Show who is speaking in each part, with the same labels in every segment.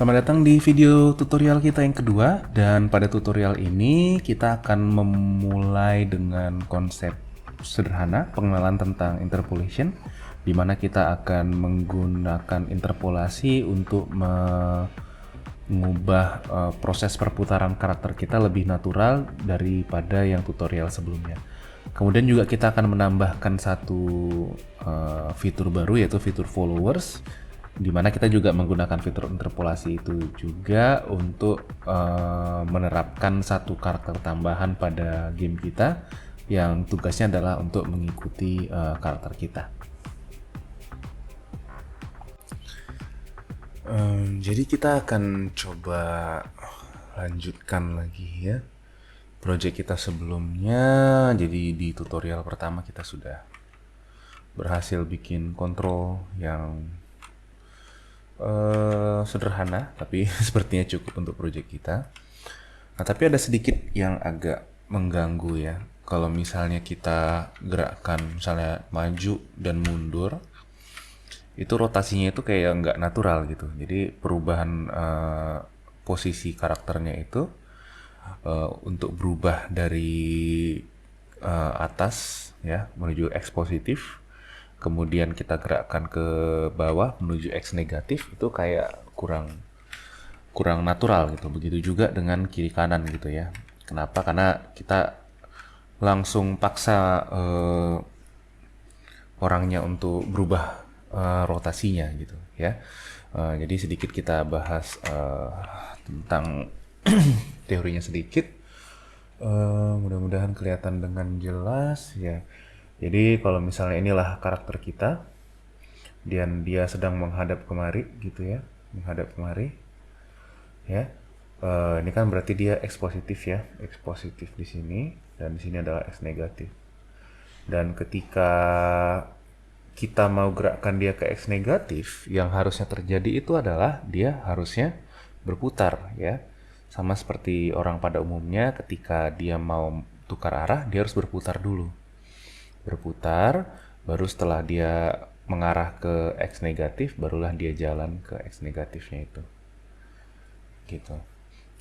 Speaker 1: Selamat datang di video tutorial kita yang kedua, dan pada tutorial ini kita akan memulai dengan konsep sederhana pengenalan tentang interpolation, di mana kita akan menggunakan interpolasi untuk mengubah proses perputaran karakter kita lebih natural daripada yang tutorial sebelumnya. Kemudian juga kita akan menambahkan satu fitur baru, yaitu fitur followers, di mana kita juga menggunakan fitur interpolasi itu juga untuk menerapkan satu karakter tambahan pada game kita yang tugasnya adalah untuk mengikuti karakter kita. Jadi kita akan coba lanjutkan lagi ya project kita sebelumnya. Jadi di tutorial pertama kita sudah berhasil bikin kontrol yang sederhana, tapi sepertinya cukup untuk project kita. Nah, tapi ada sedikit yang agak mengganggu ya. Kalau misalnya kita gerakkan misalnya maju dan mundur, itu rotasinya itu kayak nggak natural gitu. Jadi perubahan posisi karakternya itu untuk berubah dari atas ya menuju X positif, kemudian kita gerakkan ke bawah menuju X negatif, itu kayak kurang natural gitu. Begitu juga dengan kiri kanan gitu ya. Kenapa? Karena kita langsung paksa orangnya untuk berubah rotasinya gitu ya. Jadi sedikit kita bahas tentang teorinya sedikit. Mudah-mudahan kelihatan dengan jelas ya. Jadi kalau misalnya inilah karakter kita dan dia sedang menghadap kemari gitu ya, menghadap kemari ya. Ini kan berarti dia X positif ya, X positif di sini, dan di sini adalah X negatif. Dan ketika kita mau gerakkan dia ke X negatif, yang harusnya terjadi itu adalah dia harusnya berputar ya. Sama seperti orang pada umumnya, ketika dia mau tukar arah, dia harus berputar dulu. Berputar, baru setelah dia mengarah ke X negatif, barulah dia jalan ke X negatifnya itu. Gitu.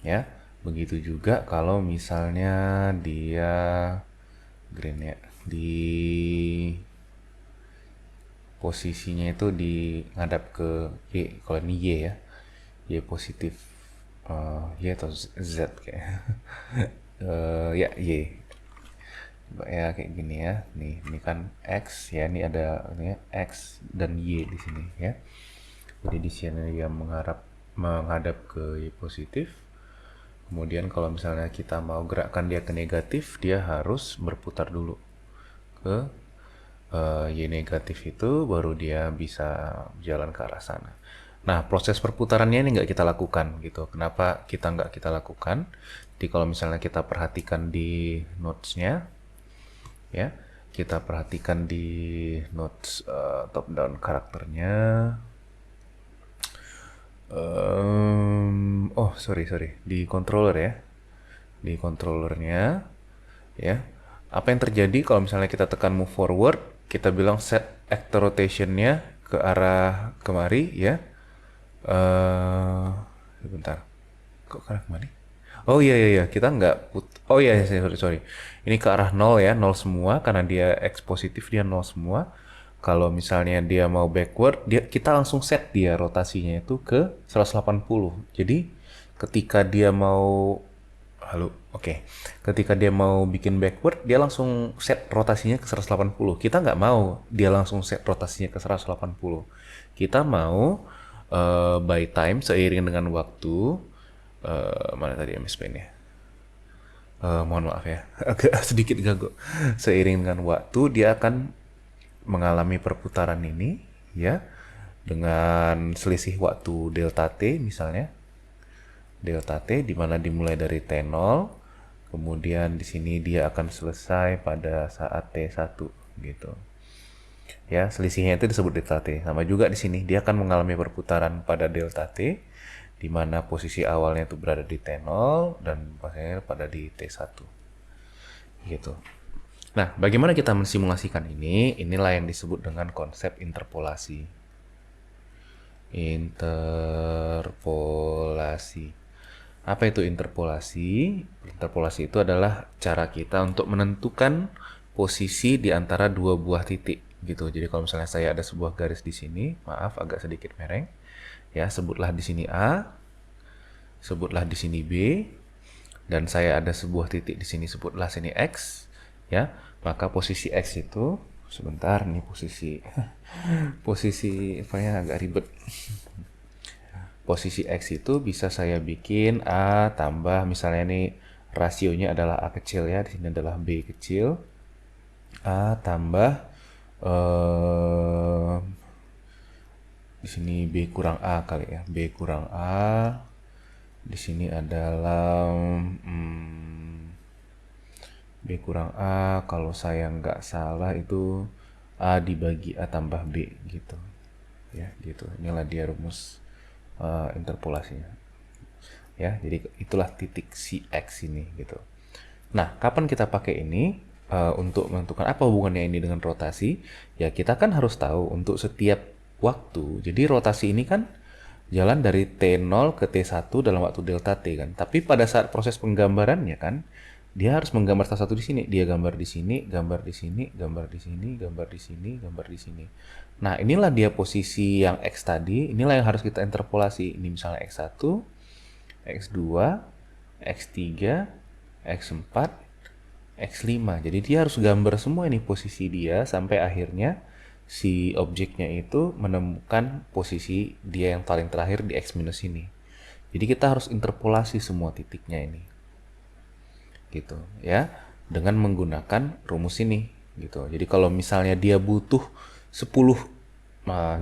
Speaker 1: Ya. Begitu juga kalau misalnya dia green ya, di posisinya itu di ngadap ke Y, kalau ini Y ya, Y positif, Y atau Z kayak ya Y ya, kayak gini ya. Nih, ini kan X ya, ini ada ini ya, X dan Y di sini ya. Jadi di sini dia menghadap ke Y positif. Kemudian kalau misalnya kita mau gerakkan dia ke negatif, dia harus berputar dulu ke Y negatif, itu baru dia bisa jalan ke arah sana. Nah, proses perputarannya ini nggak kita lakukan gitu. Kenapa kita nggak kita lakukan? Jadi kalau misalnya kita perhatikan di notes-nya, ya, kita perhatikan di notes top down karakternya. Oh sorry, di controller ya, di controllernya ya. Apa yang terjadi kalau misalnya kita tekan move forward, kita bilang set actor rotationnya ke arah kemari ya. Sebentar, kok ke arah kemari? Oh iya, kita nggak oh iya, sorry. Ini ke arah 0 ya, 0 semua, karena dia X positif, dia 0 semua. Kalau misalnya dia mau backward, kita langsung set dia rotasinya itu ke 180. Jadi ketika dia mau ketika dia mau bikin backward, dia langsung set rotasinya ke 180. Kita nggak mau dia langsung set rotasinya ke 180. Kita mau by time, seiring dengan waktu. Mana tadi MSP-nya? Mohon maaf ya, agak sedikit ganggu. Seiring dengan waktu, dia akan mengalami perputaran ini ya, dengan selisih waktu delta T misalnya. Delta T di mana dimulai dari T0, kemudian di sini dia akan selesai pada saat T1 gitu. Ya, selisihnya itu disebut delta T. Sama juga di sini dia akan mengalami perputaran pada delta T, di mana posisi awalnya itu berada di T0 dan posisinya pada di T1 gitu. Nah, bagaimana kita mensimulasikan ini? Inilah yang disebut dengan konsep interpolasi. Interpolasi. Apa itu interpolasi? Interpolasi itu adalah cara kita untuk menentukan posisi di antara dua buah titik gitu. Jadi kalau misalnya saya ada sebuah garis di sini, maaf agak sedikit mereng, ya sebutlah di sini A, sebutlah di sini B, dan saya ada sebuah titik di sini, sebutlah sini X, ya. Maka posisi X itu sebentar nih posisi posisi apa ya agak ribet. Posisi X itu bisa saya bikin A tambah misalnya nih rasionya adalah A kecil ya, di sini adalah B kecil. A tambah di sini B kurang A kali ya. B kurang A. Di sini adalah B kurang A, kalau saya nggak salah itu A dibagi A tambah B gitu. Ya, gitu. Inilah dia rumus interpolasinya. Ya, jadi itulah titik si X ini gitu. Nah, kapan kita pakai ini untuk menentukan apa hubungannya ini dengan rotasi? Ya, kita kan harus tahu untuk setiap waktu. Jadi rotasi ini kan jalan dari T0 ke T1 dalam waktu delta T kan. Tapi pada saat proses penggambarannya kan, dia harus menggambar salah satu di sini. Dia gambar di sini, gambar di sini, gambar di sini, gambar di sini, gambar di sini. Nah, inilah dia posisi yang X tadi. Inilah yang harus kita interpolasi. Ini misalnya X1, X2, X3, X4, X5. Jadi dia harus gambar semua ini posisi dia sampai akhirnya si objeknya itu menemukan posisi dia yang paling terakhir di X minus ini. Jadi kita harus interpolasi semua titiknya ini. Gitu ya. Dengan menggunakan rumus ini gitu. Jadi kalau misalnya dia butuh 10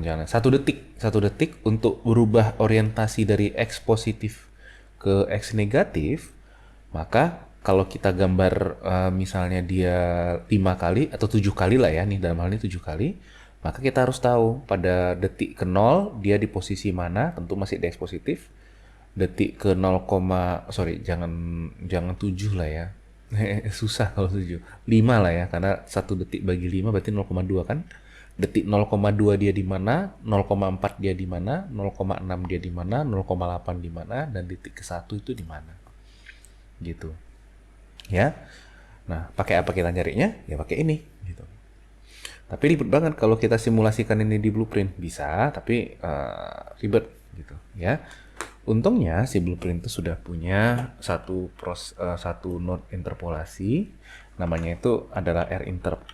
Speaker 1: jangan 1 detik untuk berubah orientasi dari X positif ke X negatif, maka kalau kita gambar misalnya dia 5 kali atau 7 kali lah ya, nih dalam hal ini 7 kali, maka kita harus tahu pada detik ke 0 dia di posisi mana, tentu masih di X positif. Detik ke 0, sorry jangan 7 lah ya. Susah kalau 7. 5 lah ya, karena 1 detik bagi 5 berarti 0,2 kan. Detik 0,2 dia di mana, 0,4 dia di mana, 0,6 dia di mana, 0,8 di mana, dan detik ke 1 itu di mana. Gitu. Ya. Nah, pakai apa kita nyarinya? Ya pakai ini gitu. Tapi ribet banget kalau kita simulasikan ini di blueprint. Bisa, tapi ribet gitu ya. Untungnya si blueprint itu sudah punya satu node interpolasi, namanya itu adalah rinterp.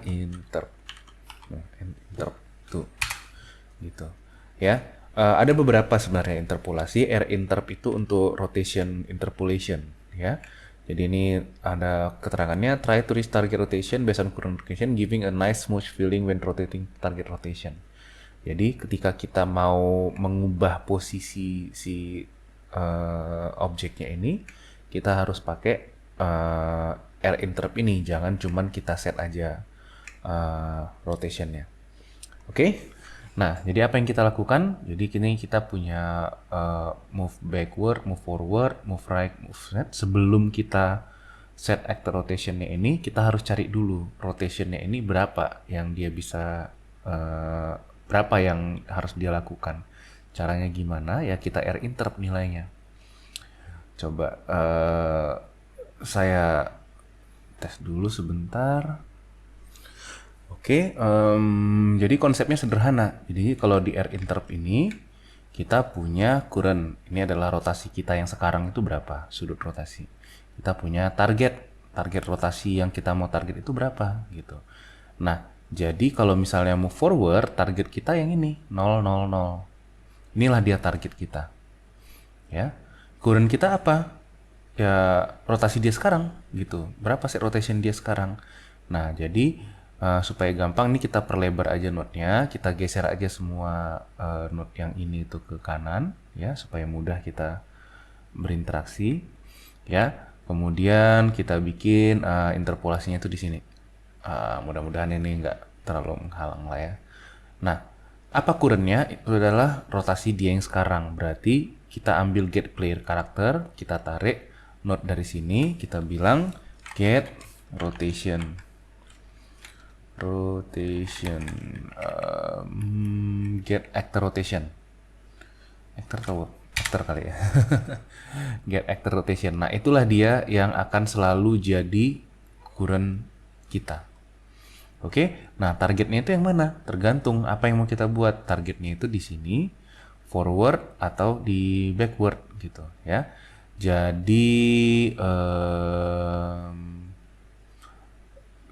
Speaker 1: Interp tuh, gitu. Ya, ada beberapa sebenarnya interpolasi. Rinterp itu untuk rotation interpolation, ya. Jadi ini ada keterangannya, try to reach target rotation based on current rotation, giving a nice smooth feeling when rotating target rotation. Jadi ketika kita mau mengubah posisi si objeknya ini, kita harus pakai rinterp ini. Jangan cuman kita set aja rotationnya. Oke? Nah, jadi apa yang kita lakukan? Jadi kini kita punya move backward, move forward, move right, move left. Sebelum kita set actor rotationnya ini, kita harus cari dulu rotationnya ini berapa yang dia bisa berapa yang harus dia lakukan. Caranya gimana? Ya kita rinterp nilainya. Coba saya tes dulu sebentar. Oke, jadi konsepnya sederhana. Jadi kalau di rinterp ini kita punya current. Ini adalah rotasi kita yang sekarang itu berapa? Sudut rotasi. Kita punya target rotasi yang kita mau target itu berapa gitu. Nah, jadi kalau misalnya move forward, target kita yang ini 0, 0, 0. Inilah dia target kita. Ya. Current kita apa? Ya rotasi dia sekarang gitu. Berapa sih rotation dia sekarang? Nah, jadi supaya gampang nih kita perlebar aja node-nya, kita geser aja semua node yang ini tuh ke kanan ya supaya mudah kita berinteraksi ya. Kemudian kita bikin interpolasinya itu di sini. Mudah-mudahan ini nggak terlalu menghalang lah ya. Nah, apa current-nya? Itu adalah rotasi dia yang sekarang. Berarti kita ambil get player karakter, kita tarik node dari sini, kita bilang get rotation get actor rotation. Actor kali ya. Get actor rotation. Nah, itulah dia yang akan selalu jadi current kita. Oke, nah targetnya itu yang mana? Tergantung apa yang mau kita buat. Targetnya itu di sini, forward atau di backward gitu ya. Jadi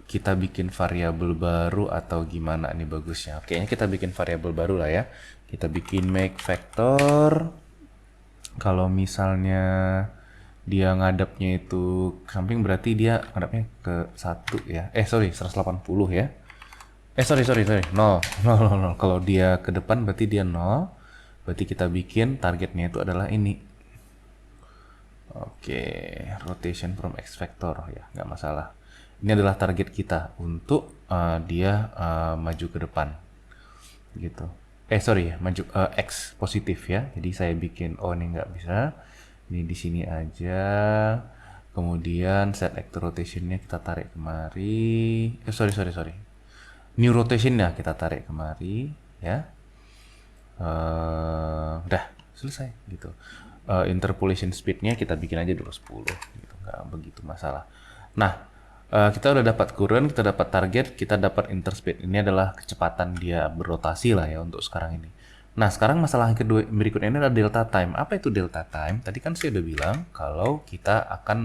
Speaker 1: kita bikin variabel baru atau gimana nih bagusnya? Kayaknya kita bikin variabel baru lah ya. Kita bikin make vector. Kalau misalnya dia ngadapnya itu ke samping, berarti dia ngadapnya ke 1 ya. Sorry, 180 ya. Sorry. 0. Kalau dia ke depan berarti dia 0. Berarti kita bikin targetnya itu adalah ini. Oke, rotation from X vector ya, nggak masalah. Ini adalah target kita untuk dia maju ke depan. Gitu. Sorry ya, maju X positif ya. Jadi saya bikin, ini nggak bisa. Ini di sini aja. Kemudian set actor rotationnya kita tarik kemari. Sorry. New rotationnya kita tarik kemari ya. Udah selesai gitu. Interpolation speednya kita bikin aja dulu 10 gitu, nggak begitu masalah. Nah, kita udah dapat current, kita dapat target, kita dapat interspeed. Ini adalah kecepatan dia berotasi lah ya untuk sekarang ini. Nah, sekarang masalah yang kedua berikutnya ini adalah delta time. Apa itu delta time? Tadi kan saya udah bilang kalau kita akan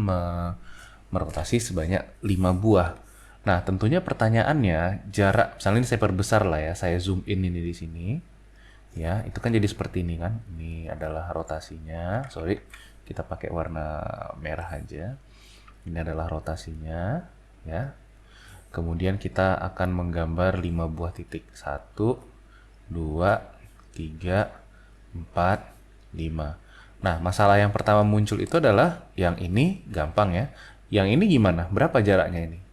Speaker 1: merotasi sebanyak 5 buah. Nah, tentunya pertanyaannya jarak, misalnya ini saya perbesar lah ya, saya zoom in ini di sini. Ya, itu kan jadi seperti ini kan. Ini adalah rotasinya. Sorry, kita pakai warna merah aja. Ini adalah rotasinya, ya. Kemudian kita akan menggambar 5 buah titik. 1, 2, 3, 4, 5. Nah, masalah yang pertama muncul itu adalah yang ini gampang ya. Yang ini gimana? Berapa jaraknya ini?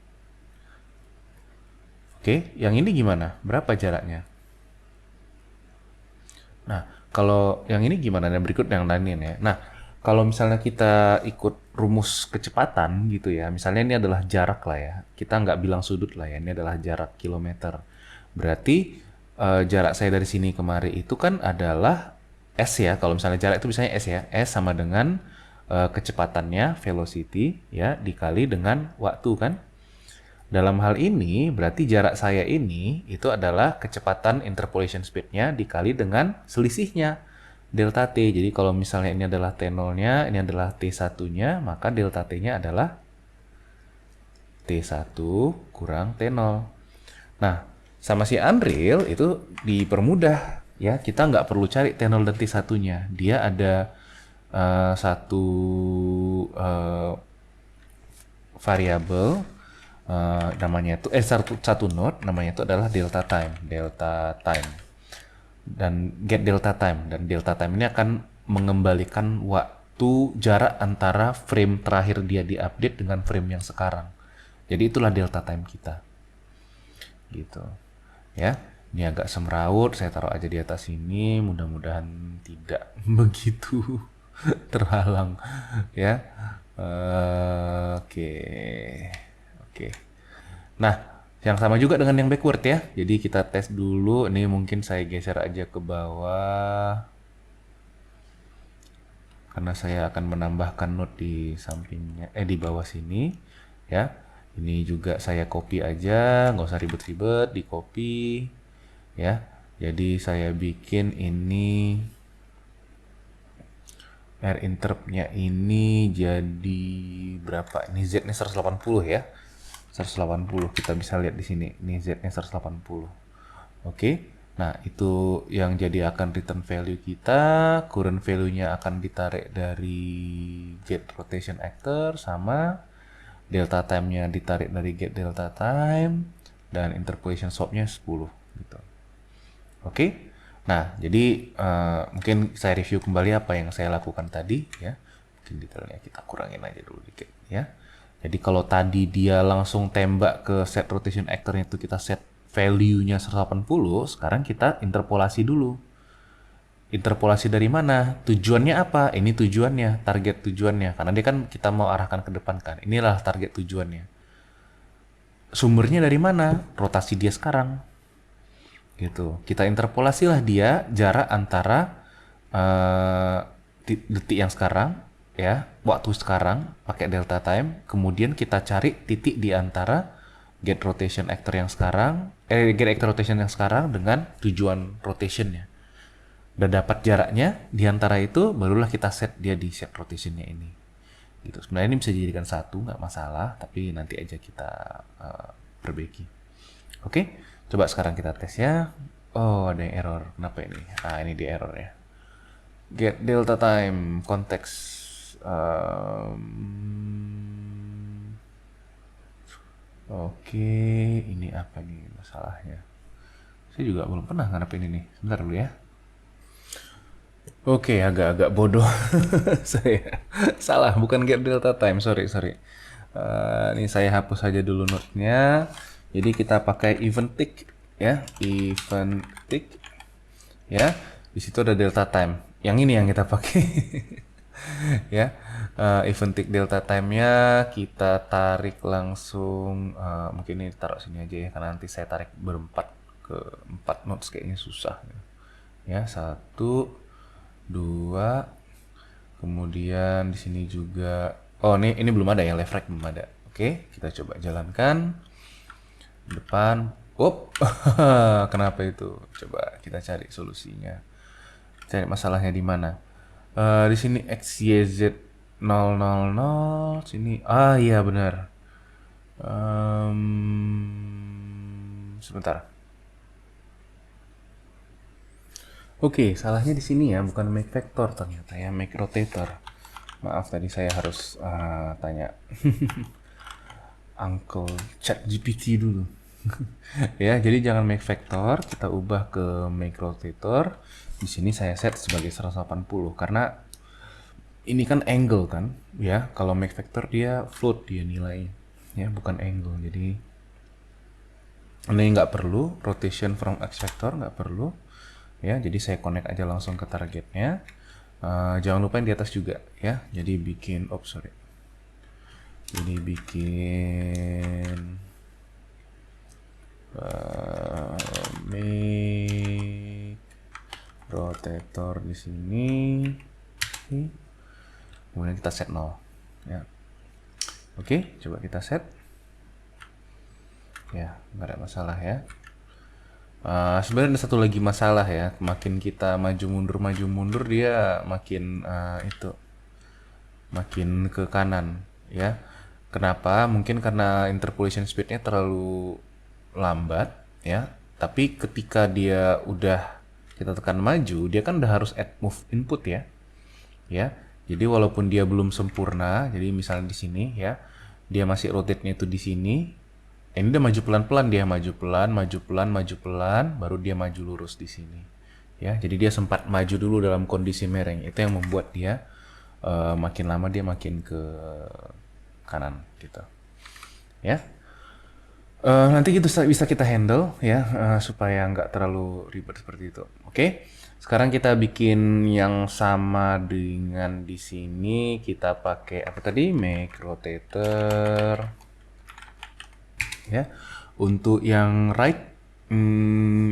Speaker 1: Oke, yang ini gimana? Berapa jaraknya? Nah, kalau yang ini gimana? Dan berikut yang lainnya ya. Nah, kalau misalnya kita ikut rumus kecepatan gitu ya, misalnya ini adalah jarak lah ya. Kita nggak bilang sudut lah ya, ini adalah jarak kilometer. Berarti jarak saya dari sini kemari itu kan adalah S ya. Kalau misalnya jarak itu misalnya S ya. S sama dengan kecepatannya, velocity ya, dikali dengan waktu kan. Dalam hal ini, berarti jarak saya ini itu adalah kecepatan interpolation speed-nya dikali dengan selisihnya, delta T. Jadi kalau misalnya ini adalah T0-nya, ini adalah T1-nya, maka delta T-nya adalah T1 kurang T0. Nah, sama si Unreal itu dipermudah. Ya, kita nggak perlu cari T0 dan T1-nya. Dia ada satu variabel namanya itu satu node namanya itu adalah delta time dan get delta time, dan delta time ini akan mengembalikan waktu jarak antara frame terakhir dia diupdate dengan frame yang sekarang. Jadi itulah delta time kita gitu ya. Ini agak semrawut, saya taruh aja di atas sini, mudah-mudahan tidak begitu terhalang ya. Oke. Nah, yang sama juga dengan yang backward ya. Jadi kita tes dulu. Ini mungkin saya geser aja ke bawah. Karena saya akan menambahkan node di sampingnya, di bawah sini ya. Ini juga saya copy aja, nggak usah ribet-ribet, di copy ya. Jadi saya bikin ini air interrupt-nya ini jadi berapa? Ini Z-nya 180 ya. 180 kita bisa lihat di sini. Ini Z-nya 180. Oke. Nah, itu yang jadi akan return value kita. Current value-nya akan ditarik dari get rotation actor sama delta time-nya ditarik dari get delta time dan interpolation swap-nya 10 gitu. Oke. Nah, jadi mungkin saya review kembali apa yang saya lakukan tadi ya. Mungkin detailnya kita kurangin aja dulu dikit ya. Jadi kalau tadi dia langsung tembak ke set rotation actor itu kita set value-nya 180, sekarang kita interpolasi dulu. Interpolasi dari mana? Tujuannya apa? Ini tujuannya, target tujuannya. Karena dia kan kita mau arahkan ke depan kan. Inilah target tujuannya. Sumbernya dari mana? Rotasi dia sekarang. gitu. Kita interpolasilah dia jarak antara detik yang sekarang, ya, waktu sekarang pakai delta time, kemudian kita cari titik di antara get rotation actor yang sekarang, get actor rotation yang sekarang dengan tujuan rotationnya. Udah dapat jaraknya di antara itu, barulah kita set dia di set rotationnya ini. Gitu. Sebenarnya ini bisa dijadikan satu, nggak masalah, tapi nanti aja kita perbaiki. Oke, coba sekarang kita tes ya. Oh, ada yang error. Kenapa ini? Ah, ini di error ya. Get delta time konteks. Oke, ini apa nih masalahnya? Saya juga belum pernah ngadepin ini. Sebentar dulu ya. Oke, agak-agak bodoh. Saya salah, bukan get delta time. Sorry. Ini saya hapus saja dulu note-nya. Jadi kita pakai event tick ya, event tick ya. Di situ ada delta time. Yang ini yang kita pakai. Ya, event tick delta time-nya kita tarik langsung. Mungkin ini taruh sini aja ya, karena nanti saya tarik berempat ke 4 notes kayaknya susah. Ya, 1, 2, kemudian di sini juga. Oh, ini belum ada ya, left right belum ada. Oke, kita coba jalankan depan. Kenapa itu? Coba kita cari solusinya. Cari masalahnya di mana? Di sini XYZ 000 sini. Ah iya benar. Sebentar. Oke, salahnya di sini ya, bukan make vector ternyata ya, make rotator. Maaf tadi saya harus tanya Uncle ChatGPT dulu. Ya, jadi jangan make vector, kita ubah ke make rotator. Di sini saya set sebagai 180 karena ini kan angle kan, ya. Kalau make vector dia float dia nilai, ya, bukan angle. Jadi ini nggak perlu rotation from x vector, nggak perlu. Ya, jadi saya connect aja langsung ke targetnya. Jangan lupa yang di atas juga, ya. Jadi bikin, Jadi bikin make rotator di sini. Kemudian kita set 0. Ya. Oke, coba kita set. Ya, nggak ada masalah ya. Sebenarnya ada satu lagi masalah ya. Makin kita maju mundur dia makin makin ke kanan ya. Kenapa? Mungkin karena interpolation speednya terlalu lambat ya. Tapi ketika dia udah kita tekan maju, dia kan udah harus add move input ya. Ya. Jadi walaupun dia belum sempurna, jadi misalnya di sini ya, dia masih rotate-nya itu di sini. Ini udah maju pelan-pelan, dia maju pelan, baru dia maju lurus di sini. Ya, jadi dia sempat maju dulu dalam kondisi mereng. Itu yang membuat dia makin lama dia makin ke kanan gitu. Ya. Nanti gitu bisa kita handle ya, supaya nggak terlalu ribet seperti itu. Oke. Sekarang kita bikin yang sama dengan di sini. Kita pakai apa tadi? Make rotator. Ya. Untuk yang right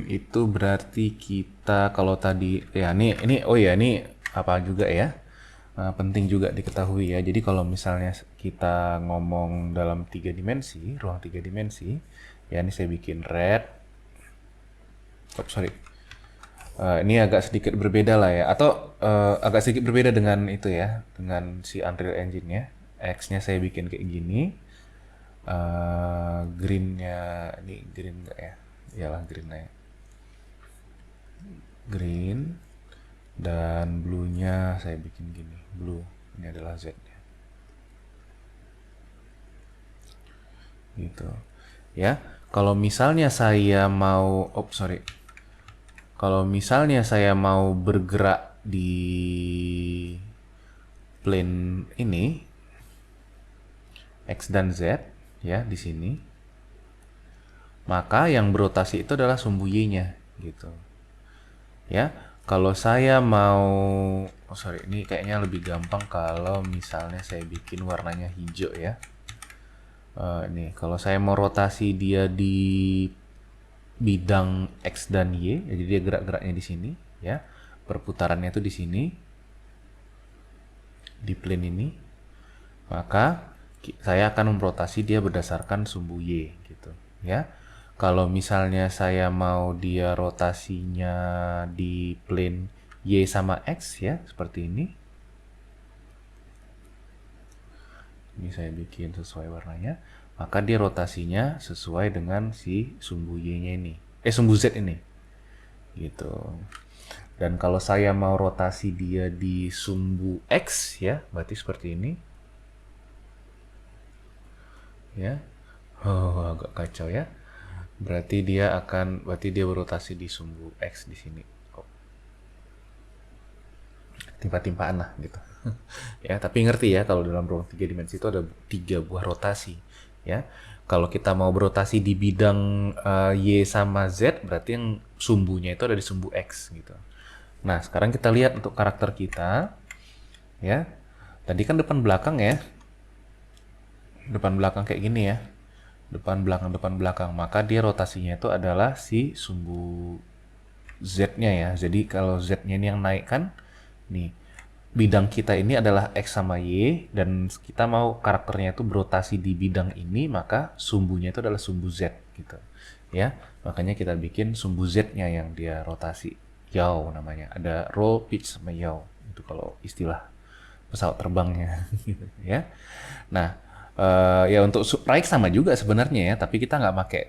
Speaker 1: itu berarti kita kalau tadi ya ini apa juga ya? Penting juga diketahui ya. Jadi kalau misalnya kita ngomong dalam 3 dimensi, ruang 3 dimensi, ya ini saya bikin red. Ini agak sedikit berbeda lah ya, atau agak sedikit berbeda dengan itu ya, dengan si Unreal Engine-nya. X-nya saya bikin kayak gini. Green-nya ini green nggak ya? Iyalah green lah ya. Green. Dan blue-nya saya bikin gini. Blue, ini adalah Z-nya. Gitu. Ya, kalau misalnya saya mau, kalau misalnya saya mau bergerak di plane ini, X dan Z, ya, di sini, maka yang berotasi itu adalah sumbu Y-nya, gitu. Ya, kalau saya mau, ini kayaknya lebih gampang kalau misalnya saya bikin warnanya hijau ya. Ini, kalau saya mau rotasi dia di bidang X dan Y, jadi dia gerak-geraknya di sini, ya. Perputarannya itu di sini, di plane ini. Maka saya akan merotasi dia berdasarkan sumbu Y, gitu, ya. Kalau misalnya saya mau dia rotasinya di plane Y sama X, ya, seperti ini. Ini saya bikin sesuai warnanya, maka dia rotasinya sesuai dengan si sumbu Y-nya ini, sumbu Z ini, gitu. Dan kalau saya mau rotasi dia di sumbu X, ya, berarti seperti ini, ya. Oh, agak kacau ya. Berarti dia berotasi di sumbu X di sini. Oh, timpa-timpaan lah gitu. Ya, tapi ngerti ya kalau dalam ruang 3 dimensi itu ada 3 buah rotasi, ya. Kalau kita mau berotasi di bidang Y sama Z, berarti yang sumbunya itu ada di sumbu X gitu. Nah, sekarang kita lihat untuk karakter kita, ya. Tadi kan depan belakang ya. Depan belakang kayak gini ya. Depan belakang. Maka dia rotasinya itu adalah si sumbu Z-nya ya. Jadi kalau Z-nya ini yang naik kan, nih, bidang kita ini adalah X sama Y, dan kita mau karakternya itu berotasi di bidang ini, maka sumbunya itu adalah sumbu Z gitu, ya. Makanya kita bikin sumbu Z-nya yang dia rotasi, yaw namanya. Ada roll, pitch, sama yaw, itu kalau istilah pesawat terbangnya gitu, ya. Nah, ya untuk right sama juga sebenarnya ya, tapi kita nggak pakai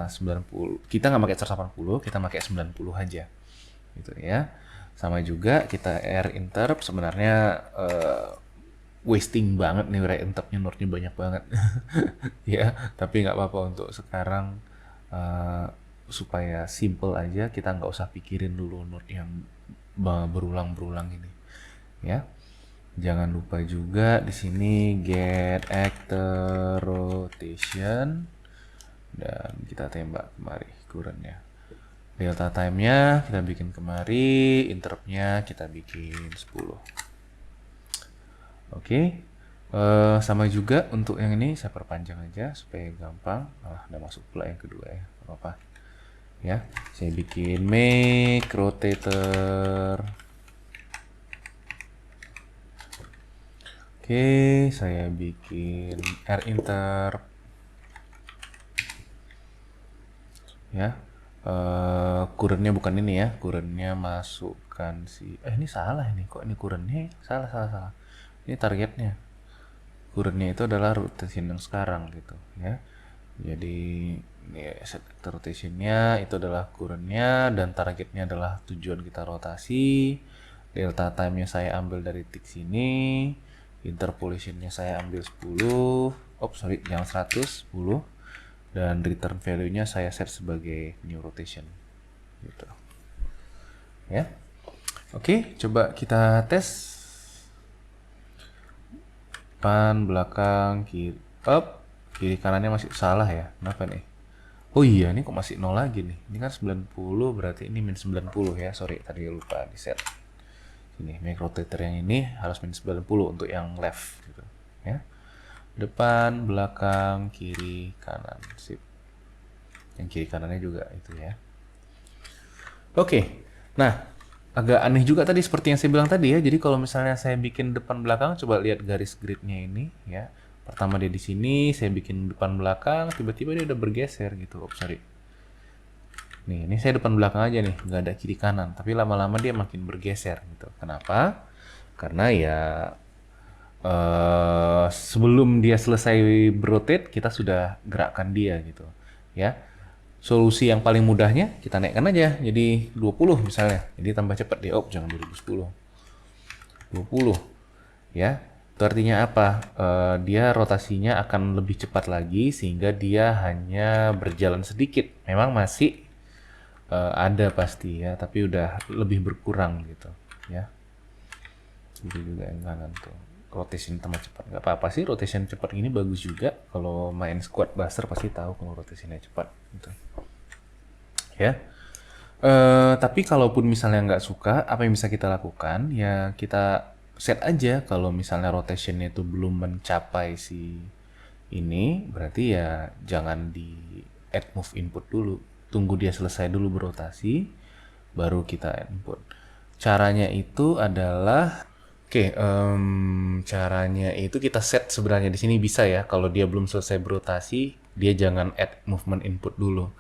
Speaker 1: 90, kita nggak pakai 180, kita pakai 90 aja gitu ya. Sama juga kita air interrupt sebenarnya wasting banget nih air interruptnya, node-nya banyak banget. Ya, tapi nggak apa-apa untuk sekarang, supaya simple aja, kita nggak usah pikirin dulu node yang berulang-berulang ini, ya. Jangan lupa juga di sini get actor rotation, dan kita tembak kemari current-nya. Delta time-nya kita bikin kemari, interrupt-nya kita bikin 10. Oke. Sama juga untuk yang ini saya perpanjang aja supaya gampang. Udah masuk pula yang kedua ya, apa-apa. Ya, saya bikin make rotator. Oke, saya bikin air interrupt. Ya. Current-nya bukan ini ya, current-nya masukkan si ini salah, ini kok ini current-nya salah. Ini targetnya, current-nya itu adalah rotation yang sekarang gitu ya. Jadi ini set rotation-nya itu adalah current-nya, dan targetnya adalah tujuan kita rotasi. Delta time-nya saya ambil dari tick sini, interpolation-nya saya ambil 10, jangan 100, 10. Dan return value-nya saya set sebagai new rotation gitu, ya. Oke, coba kita tes. Depan, belakang, kiri, up, kiri kanannya masih salah ya. Kenapa nih? Oh iya, ini kok masih 0 lagi nih. Ini kan 90, berarti ini min 90 ya. Sorry, tadi lupa di set. Sini, make rotator yang ini harus min 90 untuk yang left gitu, ya. Depan, belakang, kiri, kanan, sip. Yang kiri kanannya juga itu ya. Oke, nah agak aneh juga tadi seperti yang saya bilang tadi ya. Jadi kalau misalnya saya bikin depan belakang, coba lihat garis gridnya ini ya. Pertama dia di sini, saya bikin depan belakang, tiba-tiba dia udah bergeser gitu. Sorry. Nih, ini saya depan belakang aja nih, nggak ada kiri kanan. Tapi lama-lama dia makin bergeser gitu. Kenapa? Karena ya sebelum dia selesai berotate, kita sudah gerakkan dia gitu, ya. Solusi yang paling mudahnya kita naikkan aja jadi 20 misalnya, jadi tambah cepat dia. Jangan 2010, 20 ya. Itu artinya apa? Dia rotasinya akan lebih cepat lagi, sehingga dia hanya berjalan sedikit, memang masih ada pasti ya, tapi udah lebih berkurang gitu ya. Itu juga yang kanan tuh, rotation tambah cepat. Nggak apa-apa sih, rotation cepat ini bagus juga. Kalau main squad buster pasti tahu kalau rotationnya cepat gitu, ya. Tapi kalaupun misalnya nggak suka, apa yang bisa kita lakukan ya, kita set aja kalau misalnya rotationnya itu belum mencapai si ini, berarti ya jangan di add move input dulu, tunggu dia selesai dulu berotasi, baru kita input. Caranya itu adalah, caranya itu kita set sebenarnya di sini bisa ya. Kalau dia belum selesai berotasi, dia jangan add movement input dulu.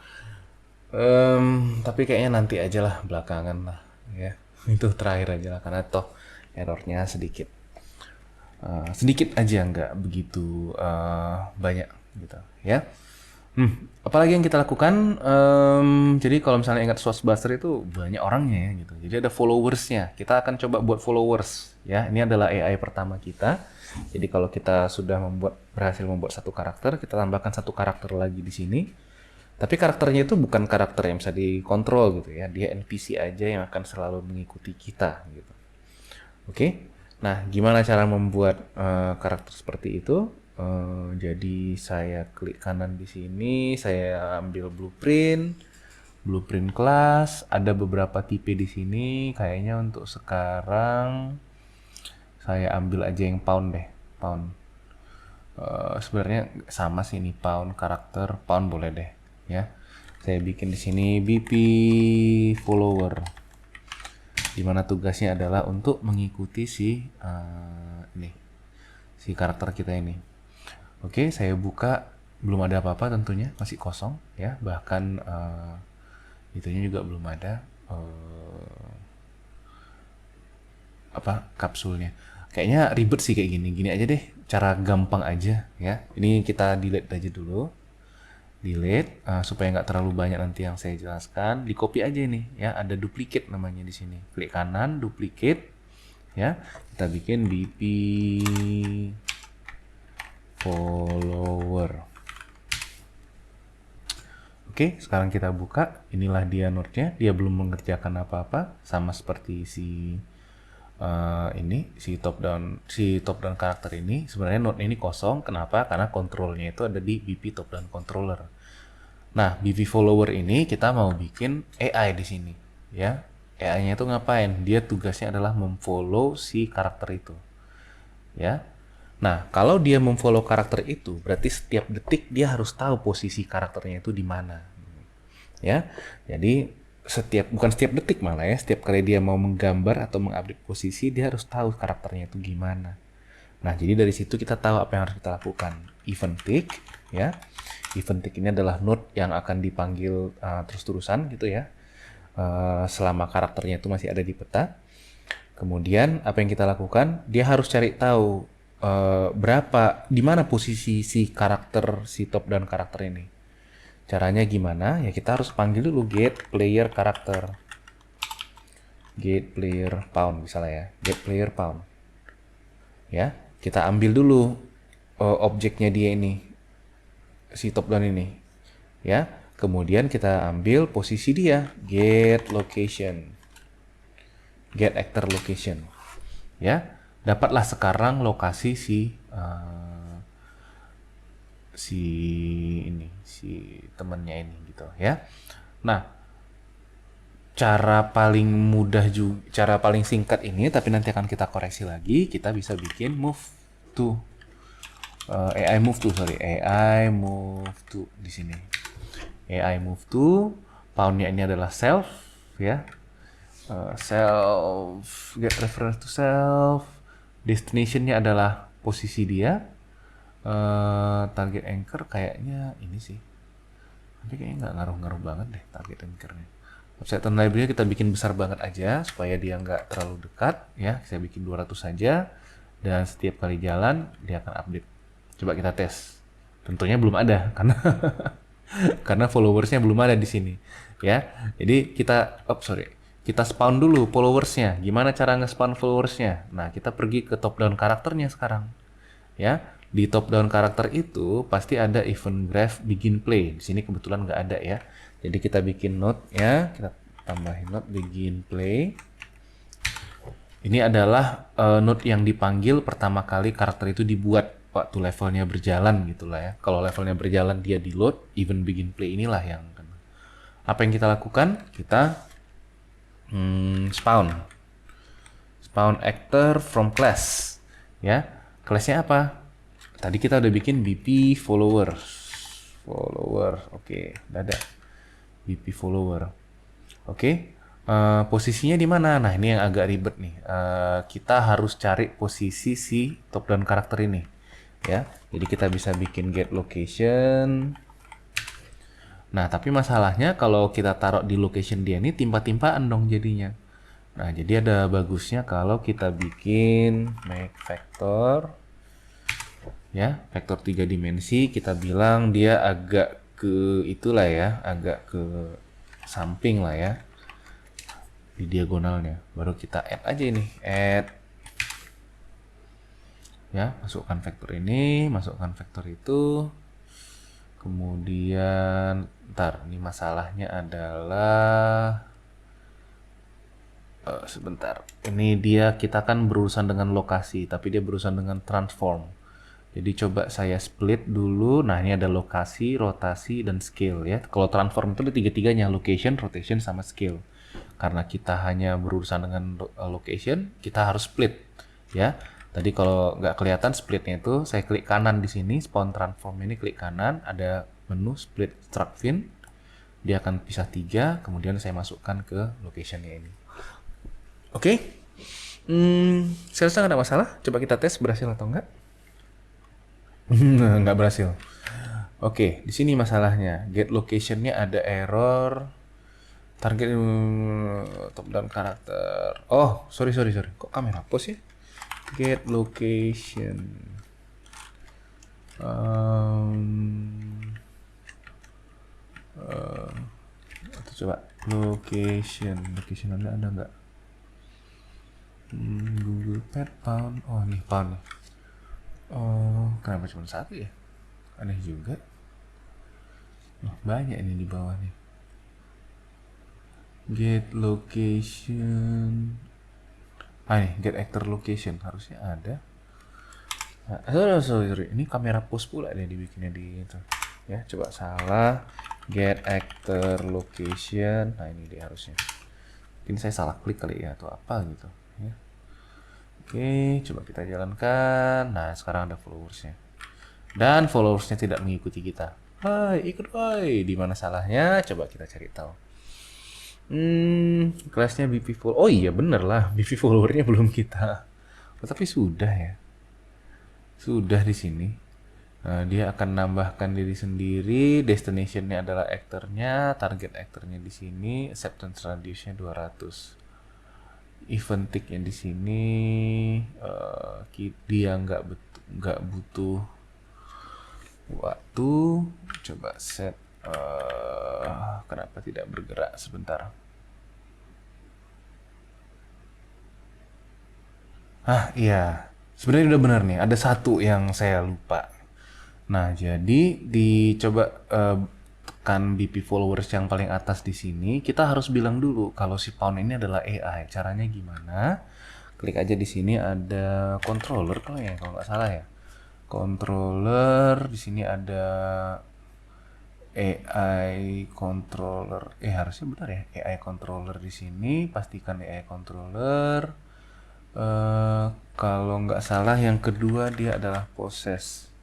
Speaker 1: Tapi kayaknya nanti aja lah, belakangan lah ya. Itu terakhir aja lah, karena toh errornya sedikit. Sedikit aja, nggak begitu banyak gitu ya. Apalagi yang kita lakukan, jadi kalau misalnya ingat Swashbuster itu banyak orangnya ya gitu. Jadi ada followersnya. Kita akan coba buat followers ya. Ini adalah AI pertama kita. Jadi kalau kita sudah berhasil membuat satu karakter, kita tambahkan satu karakter lagi di sini. Tapi karakternya itu bukan karakter yang bisa dikontrol gitu ya. Dia NPC aja yang akan selalu mengikuti kita gitu. Oke. Nah, gimana cara membuat karakter seperti itu? Jadi saya klik kanan di sini, saya ambil blueprint class, ada beberapa tipe di sini. Kayaknya untuk sekarang saya ambil aja yang pound deh, pound. Sebenarnya sama sih ini pound karakter, pound boleh deh ya. Saya bikin di sini BP follower, dimana tugasnya adalah untuk mengikuti si karakter kita ini. Oke, saya buka, belum ada apa-apa tentunya, masih kosong ya, bahkan itunya juga belum ada kapsulnya. Kayaknya ribet sih kayak gini aja deh, cara gampang aja ya. Ini kita delete aja dulu, delete supaya nggak terlalu banyak nanti yang saya jelaskan. Di copy aja ini ya, ada duplicate namanya di sini. Klik kanan, duplicate ya. Kita bikin BP follower. Oke, sekarang kita buka. Inilah dia node-nya. Dia belum mengerjakan apa-apa, sama seperti si top down karakter ini. Sebenarnya node ini kosong. Kenapa? Karena kontrolnya itu ada di BP top down controller. Nah, BP follower ini kita mau bikin AI di sini, ya. AI-nya itu ngapain? Dia tugasnya adalah memfollow si karakter itu, ya. Nah, kalau dia memfollow karakter itu, berarti setiap detik dia harus tahu posisi karakternya itu di mana, ya. Jadi bukan setiap detik malah ya, setiap kali dia mau menggambar atau mengupdate posisi, dia harus tahu karakternya itu gimana. Nah, jadi dari situ kita tahu apa yang harus kita lakukan. Event tick, ya. Event tick ini adalah node yang akan dipanggil terus-terusan gitu ya, selama karakternya itu masih ada di peta. Kemudian apa yang kita lakukan? Dia harus cari tahu di mana posisi si top down karakter ini. Caranya gimana? Ya kita harus panggil dulu get player karakter, get player pound misalnya ya, get player pound. Ya, kita ambil dulu objeknya dia ini, si top down ini, ya. Kemudian kita ambil posisi dia, get location, get actor location, ya. Dapatlah sekarang lokasi si temennya ini gitu ya. Nah, cara paling mudah juga, cara paling singkat ini, tapi nanti akan kita koreksi lagi. Kita bisa bikin AI move to di sini. AI move to, poundnya ini adalah self ya. Self, get reference to self. Destinationnya adalah posisi dia. Target anchor kayaknya ini sih, tapi kayaknya nggak ngaruh-ngaruh banget deh target anchornya. Offset turn library kita bikin besar banget aja supaya dia nggak terlalu dekat ya. Saya bikin 200 saja, dan setiap kali jalan dia akan update. Coba kita tes. Tentunya belum ada karena karena followersnya belum ada di sini ya. Jadi kita kita spawn dulu followersnya. Gimana cara nge-spawn followersnya? Nah, kita pergi ke top down karakternya sekarang. Ya, di top down karakter itu pasti ada event graph begin play. Di sini kebetulan nggak ada ya. Jadi kita bikin node ya, kita tambahin node begin play. Ini adalah node yang dipanggil pertama kali karakter itu dibuat waktu levelnya berjalan gitulah ya. Kalau levelnya berjalan dia di load, event begin play inilah yang apa yang kita lakukan? Kita spawn actor from class ya. Classnya apa? Tadi kita udah bikin BP follower. Oke, udah ada. BP follower. Oke, posisinya di mana? Nah, ini yang agak ribet nih. Kita harus cari posisi si top down karakter ini, ya. Jadi kita bisa bikin get location. Nah, tapi masalahnya kalau kita taruh di location dia ini timpa-timpaan dong jadinya. Nah, jadi ada bagusnya kalau kita bikin make vector, ya, vektor 3 dimensi. Kita bilang dia agak ke itulah ya, agak ke samping lah ya, di diagonalnya. Baru kita add aja ini, add, ya, masukkan vektor ini, masukkan vektor itu. Kemudian ntar, ini masalahnya adalah sebentar, ini dia, kita kan berurusan dengan lokasi tapi dia berurusan dengan transform. Jadi coba saya split dulu. Nah, ini ada lokasi, rotasi, dan scale ya. Kalau transform itu ada tiga-tiganya, location, rotation, sama scale. Karena kita hanya berurusan dengan location, kita harus split ya. Tadi kalau nggak kelihatan splitnya itu, saya klik kanan di sini, spawn transform ini klik kanan, ada menu split struct fin, dia akan pisah 3, kemudian saya masukkan ke locationnya ini. Oke, saya rasa nggak ada masalah. Coba kita tes berhasil atau enggak. Nggak berhasil. Oke, di sini masalahnya. Get location-nya ada error. Target top down karakter. Oh, sorry. Kok kamera pause ya? Get location. Atau coba location ada nggak? Google Pet Pound. Oh, nih Pound nih. Oh, kenapa cuma satu ya? Aneh juga. Oh, banyak ini di bawah nih. Get location. Nih, get actor location harusnya ada. Sorry. Ini kamera pose pula deh dibikinnya di itu. Ya, coba salah. Get actor location. Nah, ini dia harusnya. Mungkin saya salah klik kali ya atau apa gitu. Ya. Oke, coba kita jalankan. Nah, sekarang ada followersnya. Dan followersnya tidak mengikuti kita. Hai, ikut hai. Di mana salahnya? Coba kita cari tahu. Kelasnya BP follower. Oh iya bener lah, BP followernya belum kita. Oh, tapi sudah ya. Sudah di sini. Nah, dia akan nambahkan diri sendiri. Destinationnya adalah aktornya, target aktornya di sini, acceptance radiusnya 200. Event ticknya di sini, dia nggak butuh waktu. Coba set. Kenapa tidak bergerak sebentar? Iya. Sebenarnya udah benar nih. Ada satu yang saya lupa. Nah, jadi dicoba tekan BP followers yang paling atas di sini. Kita harus bilang dulu kalau si Pound ini adalah AI. Caranya gimana? Klik aja di sini ada controller kalau nggak salah ya. Controller di sini ada AI controller. Harusnya benar ya. AI controller di sini. Pastikan AI controller. Kalau nggak salah yang kedua dia adalah possess.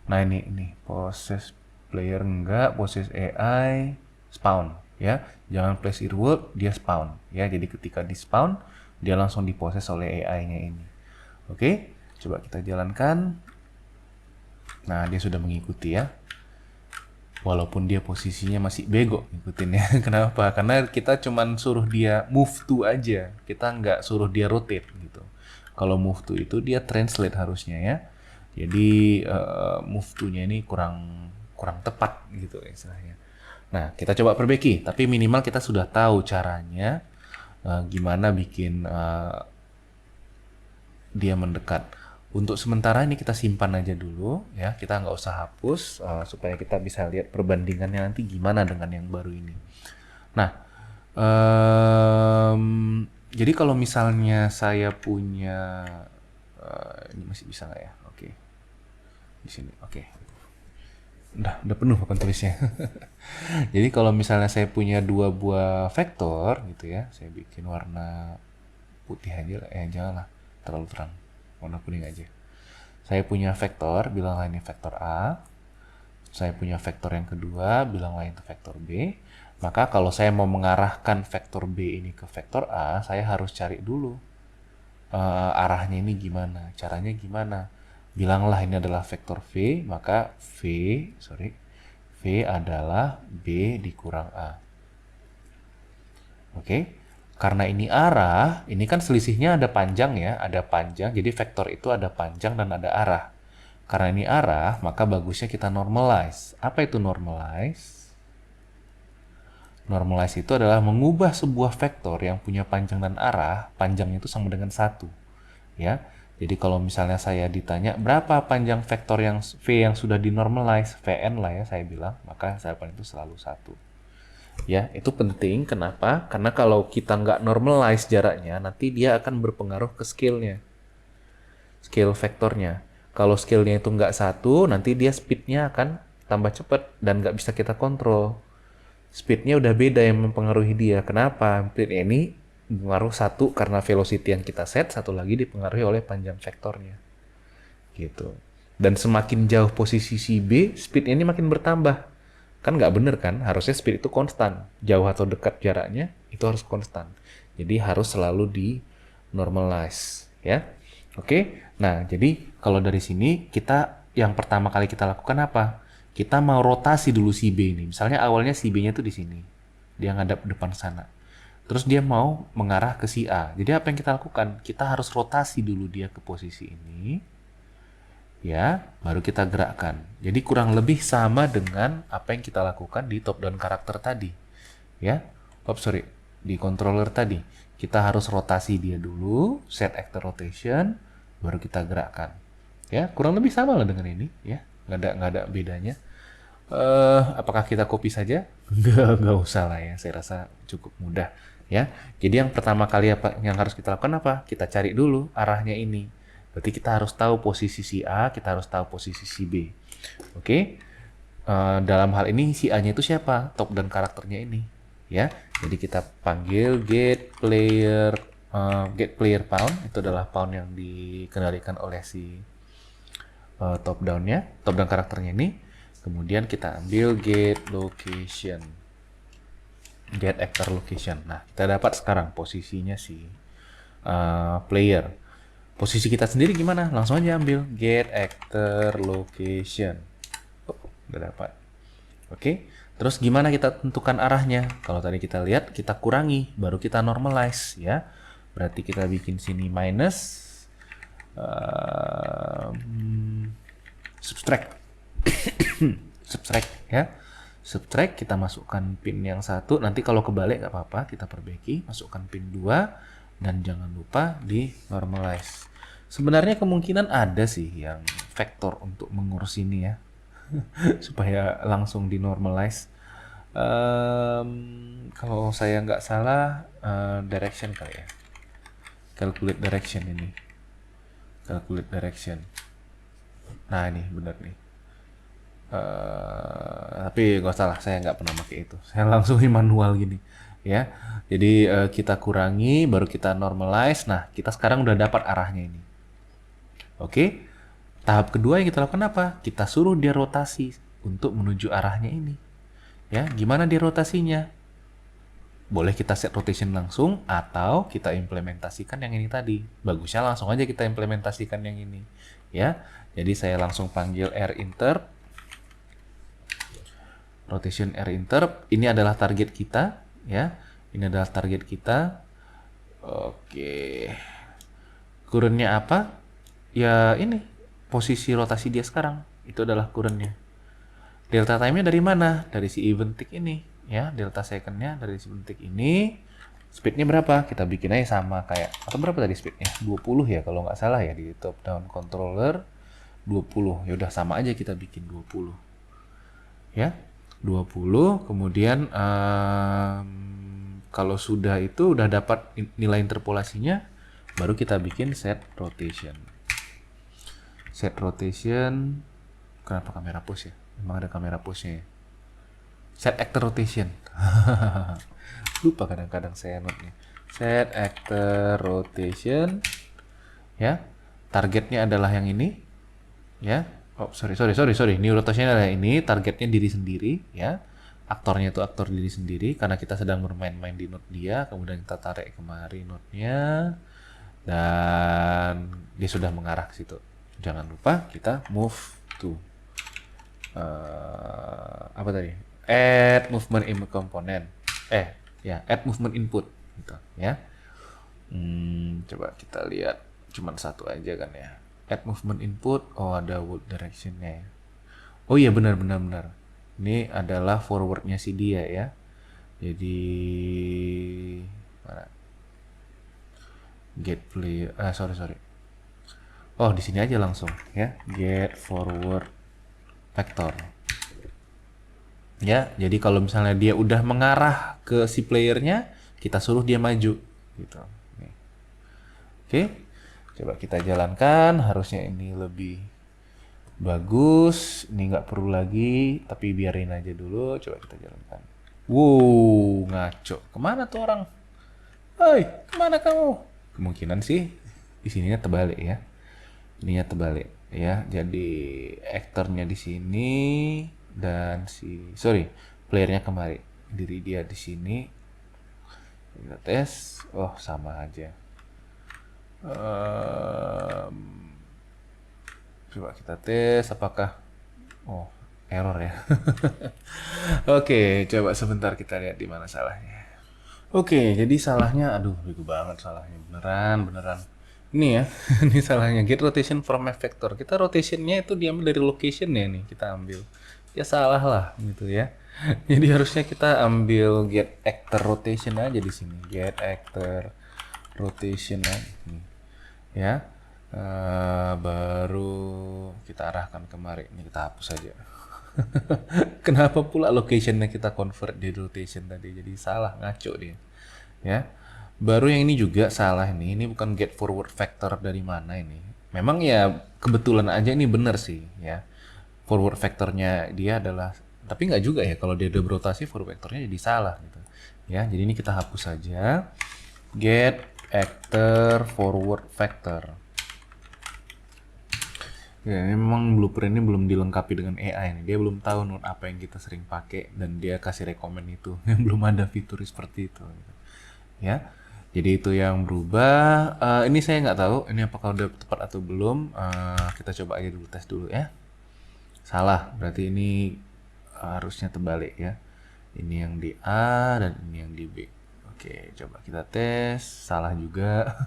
Speaker 1: Nah ini possess player enggak, possess AI spawn ya. Jangan place earworld, dia spawn ya. Jadi ketika di spawn dia langsung diproses oleh AI-nya ini. Oke, coba kita jalankan. Nah, dia sudah mengikuti ya. Walaupun dia posisinya masih bego ngikutin ya. Kenapa? Karena kita cuman suruh dia move to aja. Kita nggak suruh dia rotate gitu. Kalau move to itu dia translate harusnya ya. Jadi move to-nya ini kurang tepat gitu istilahnya. Nah, kita coba perbaiki. Tapi minimal kita sudah tahu caranya gimana bikin dia mendekat. Untuk sementara ini kita simpan aja dulu ya, kita nggak usah hapus supaya kita bisa lihat perbandingannya nanti gimana dengan yang baru ini. Nah, jadi kalau misalnya saya punya ini masih bisa nggak ya? Oke, di sini oke. Udah penuh papan tulisnya. Jadi kalau misalnya saya punya 2 buah vektor gitu ya, saya bikin warna putih aja lah, janganlah terlalu terang, warna kuning aja. Saya punya vektor, bilanglah ini vektor A. Saya punya vektor yang kedua, bilanglah itu vektor B. Maka kalau saya mau mengarahkan vektor B ini ke vektor A, saya harus cari dulu arahnya ini gimana, caranya gimana. Bilanglah ini adalah vektor V, maka V adalah B dikurang A. Oke, karena ini arah, ini kan selisihnya ada panjang ya, ada panjang, jadi vektor itu ada panjang dan ada arah. Karena ini arah, maka bagusnya kita normalize. Apa itu normalize? Normalize itu adalah mengubah sebuah vektor yang punya panjang dan arah, panjangnya itu sama dengan 1. Ya, jadi kalau misalnya saya ditanya berapa panjang vektor yang V yang sudah dinormalize, Vn lah ya saya bilang, maka jawaban itu selalu 1. Ya, itu penting. Kenapa? Karena kalau kita nggak normalize jaraknya, nanti dia akan berpengaruh ke scale-nya. Scale vektornya. Kalau scale-nya itu nggak 1, nanti dia speed-nya akan tambah cepat dan nggak bisa kita kontrol. Speed-nya udah beda yang mempengaruhi dia. Kenapa? Speed ini mempengaruhi 1 karena velocity yang kita set, satu lagi dipengaruhi oleh panjang vektornya. Gitu. Dan semakin jauh posisi si B, speed-nya ini makin bertambah. Kan nggak bener kan? Harusnya speed itu konstan. Jauh atau dekat jaraknya, itu harus konstan. Jadi harus selalu di normalize. Ya. Oke? Nah, jadi kalau dari sini, yang pertama kali kita lakukan apa? Kita mau rotasi dulu si B ini. Misalnya awalnya si B-nya tuh di sini. Dia ngadap depan sana. Terus dia mau mengarah ke si A. Jadi apa yang kita lakukan? Kita harus rotasi dulu dia ke posisi ini. Ya, baru kita gerakkan. Jadi kurang lebih sama dengan apa yang kita lakukan di top down karakter tadi. Ya, di controller tadi. Kita harus rotasi dia dulu, set actor rotation, baru kita gerakkan. Ya, kurang lebih sama lah dengan ini. Ya, nggak ada bedanya. Apakah kita copy saja? Nggak usah lah ya. Saya rasa cukup mudah. Ya, jadi yang pertama kali yang harus kita lakukan apa? Kita cari dulu arahnya ini. Berarti kita harus tahu posisi si A, kita harus tahu posisi si B. Oke? Dalam hal ini si A-nya itu siapa? Top dan karakternya ini. Ya, jadi kita panggil get player pound. Itu adalah pound yang dikendalikan oleh si top down-nya, top down karakternya ini. Kemudian kita ambil get location, get actor location. Nah, kita dapat sekarang posisinya si player. Posisi kita sendiri gimana? Langsung aja ambil get actor location. Udah dapat. Oke. Terus gimana kita tentukan arahnya? Kalau tadi kita lihat, kita kurangi, baru kita normalize ya. Berarti kita bikin sini minus subtract. Subtract ya. Subtract, kita masukkan pin yang 1. Nanti kalau kebalik nggak apa-apa, kita perbaiki. Masukkan pin 2. Dan jangan lupa di normalize. Sebenarnya kemungkinan ada sih yang vektor untuk mengurus ini ya. Supaya langsung di normalize. Kalau saya nggak salah, direction kali ya. Calculate direction ini. Calculate direction. Nah ini benar nih. Tapi nggak salah, saya nggak pernah pakai itu. Saya langsung manual gini. Ya, jadi kita kurangi, baru kita normalize. Nah, kita sekarang udah dapat arahnya ini. Oke, tahap kedua yang kita lakukan apa? Kita suruh dia rotasi untuk menuju arahnya ini. Ya, gimana dia rotasinya? Boleh kita set rotation langsung atau kita implementasikan yang ini tadi. Bagusnya langsung aja kita implementasikan yang ini. Ya, jadi saya langsung panggil rinterp. Rotation rinterp. Ini adalah target kita. Ya, ini adalah target kita. Oke, currentnya apa? Ya ini posisi rotasi dia sekarang. Itu adalah currentnya. Delta time-nya dari mana? Dari si event tick ini. Ya, delta second-nya dari si event tick ini. Speed-nya berapa? Kita bikin aja sama kayak, atau berapa tadi speed-nya? 20 ya kalau nggak salah ya di top down controller. 20. Ya udah sama aja kita bikin 20. Ya. 20, kemudian kalau sudah itu udah dapat nilai interpolasinya, baru kita bikin set rotation. Set rotation, kenapa kamera push ya? Memang ada kamera pushnya ya. Set actor rotation. Lupa kadang-kadang saya note-nya. Set actor rotation. Ya, targetnya adalah yang ini. Ya. Oh, sorry. Ini rotasinya adalah ini, targetnya diri sendiri, ya. aktornya itu aktor diri sendiri karena kita sedang bermain-main di node dia, kemudian kita tarik kemari node-nya dan dia sudah mengarah ke situ. Jangan lupa kita move to apa tadi? Add movement input component. Add movement input gitu ya. Coba kita lihat cuman satu aja kan ya. Add movement input. Oh, ada world direction-nya ya. Oh iya, benar. Ini adalah forward-nya si dia ya. Jadi mana? Get play. Sorry. Oh, di sini aja langsung ya. Get forward vector. Ya, jadi kalau misalnya dia udah mengarah ke si playernya, kita suruh dia maju gitu. Nih. Oke, coba kita jalankan. Harusnya ini lebih bagus. Ini nggak perlu lagi, tapi biarin aja dulu. Coba kita jalankan. Wow, ngaco. Kemana tuh orang? Hei, kemana kamu? Kemungkinan sih di sininya terbalik ya. Ininya terbalik ya. Jadi aktornya di sini dan playernya kemari. Diri dia di sini. Kita tes. Oh, sama aja. Coba kita tes apakah error ya. Oke, coba sebentar kita lihat di mana salahnya. Oke, jadi salahnya, aduh, bego banget salahnya, beneran. Ini ya, ini salahnya. Get rotation from a vector. Kita rotationnya itu diambil dari location ya nih, kita ambil. Ya salah lah, gitu ya. Jadi harusnya kita ambil get actor rotation aja di sini. Get actor rotation aja nih. Ya, baru kita arahkan kemari. Ini kita hapus aja. Kenapa pula locationnya kita convert di rotation tadi, jadi salah, ngaco dia ya. Baru yang ini juga salah nih, ini bukan get forward vector dari mana ini, memang ya kebetulan aja ini bener sih ya, forward vectornya dia adalah, tapi nggak juga ya, kalau dia udah berotasi forward vectornya jadi salah gitu ya. Jadi ini kita hapus saja, get actor forward vector. Ya, memang blueprint ini belum dilengkapi dengan AI nih. Dia belum tahu node apa yang kita sering pakai dan dia kasih rekomend itu. Belum ada fitur seperti itu. Ya, jadi itu yang berubah. Ini saya nggak tahu ini apakah udah tepat atau belum. Kita coba aja dulu, tes dulu ya. Salah, berarti ini harusnya terbalik ya. Ini yang di A dan ini yang di B. Oke, coba kita tes. Salah juga.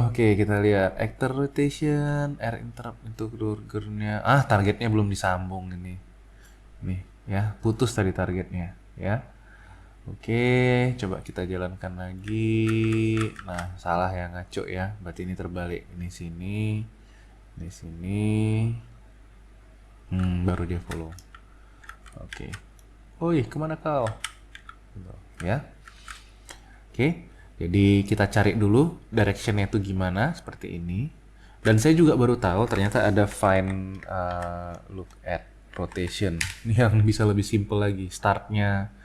Speaker 1: Oke, kita lihat actor rotation, air interrupt untuk triggernya. Targetnya belum disambung ini. Nih, ya, putus tadi targetnya, ya. Oke, coba kita jalankan lagi. Nah, salah ya, ngaco ya. Berarti ini terbalik. Ini sini, ini sini. Baru dia follow. Oke. Oi, kemana kau? Ya. Oke. Jadi kita cari dulu directionnya itu gimana, seperti ini. Dan saya juga baru tahu ternyata ada find look at rotation. Ini yang bisa lebih simple lagi. Startnya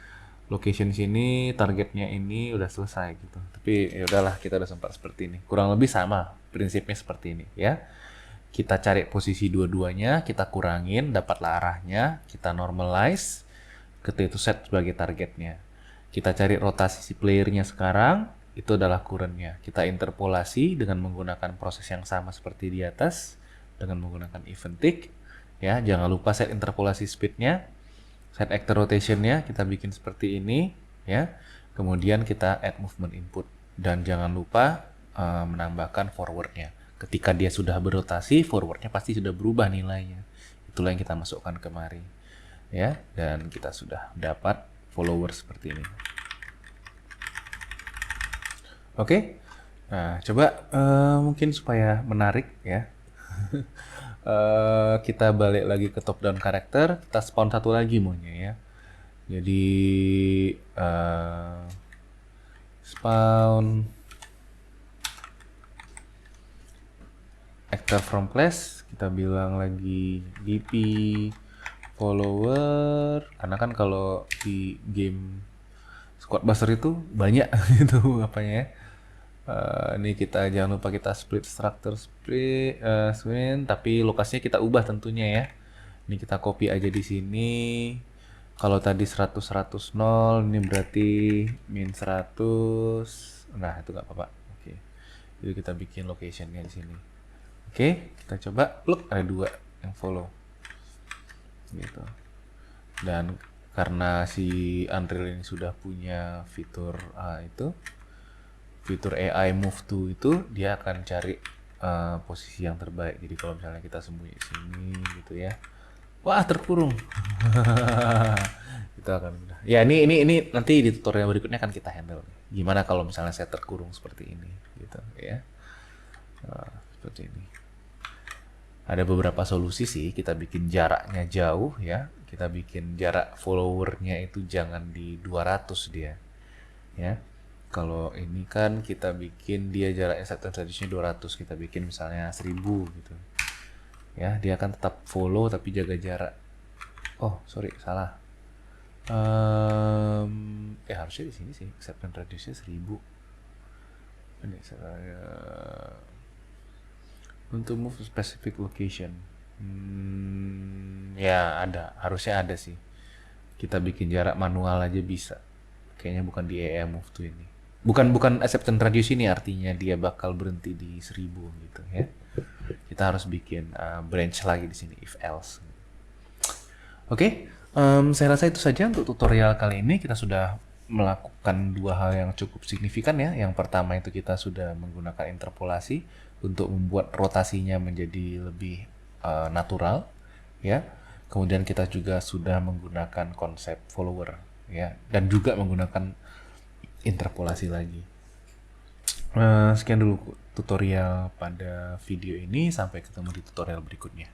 Speaker 1: location sini, targetnya ini udah selesai gitu. Tapi ya udahlah, kita udah sempat seperti ini. Kurang lebih sama prinsipnya seperti ini ya. Kita cari posisi dua-duanya, kita kurangin, dapatlah arahnya, kita normalize, kita itu set sebagai targetnya. Kita cari rotasi si playernya sekarang, itu adalah current-nya. Kita interpolasi dengan menggunakan proses yang sama seperti di atas, dengan menggunakan event tick. Ya, jangan lupa set interpolasi speed-nya, set actor rotation-nya, kita bikin seperti ini. Ya, kemudian kita add movement input. Dan jangan lupa menambahkan forward-nya. Ketika dia sudah berotasi, forward-nya pasti sudah berubah nilainya. Itulah yang kita masukkan kemari. Ya, dan kita sudah dapat follower seperti ini. Oke, nah coba mungkin supaya menarik ya, kita balik lagi ke top down karakter, kita spawn satu lagi maunya ya. Jadi spawn actor from class, kita bilang lagi dp follower, karena kan kalau di game squad buster itu banyak itu apanya ya. Ini kita jangan lupa kita split structure split swing, tapi lokasinya kita ubah tentunya ya. Ini kita copy aja di sini. Kalau tadi 100 100 0, ini berarti min 100. Nah, itu nggak apa-apa. Oke. Jadi kita bikin locationnya di sini. Oke, kita coba. Look, ada 2 yang follow. Gitu. Dan karena si Unreal ini sudah punya fitur fitur AI Move To itu, dia akan cari posisi yang terbaik. Jadi kalau misalnya kita sembunyi di sini gitu ya. Wah, terkurung. Itu akan mudah. Ya, ini nanti di tutorial berikutnya akan kita handle. Gimana kalau misalnya saya terkurung seperti ini gitu ya. Seperti ini. Ada beberapa solusi sih, kita bikin jaraknya jauh ya. Kita bikin jarak followernya itu jangan di 200 dia. Ya. Kalau ini kan kita bikin dia jaraknya acceptance radius-nya 200, kita bikin misalnya 1000 gitu. Ya, dia akan tetap follow tapi jaga jarak. Oh, sorry, salah. Harusnya di sini sih acceptance radius-nya 1000. Ini saya untuk move to specific location. Ya ada, harusnya ada sih. Kita bikin jarak manual aja bisa. Kayaknya bukan di AI Move to ini. Bukan acceptance radius ini artinya dia bakal berhenti di 1000 gitu ya. Kita harus bikin branch lagi di sini if else. Oke, saya rasa itu saja untuk tutorial kali ini. Kita sudah melakukan 2 hal yang cukup signifikan ya. Yang pertama itu kita sudah menggunakan interpolasi untuk membuat rotasinya menjadi lebih natural ya. Kemudian kita juga sudah menggunakan konsep follower ya, dan juga menggunakan interpolasi lagi. Sekian dulu tutorial pada video ini, sampai ketemu di tutorial berikutnya.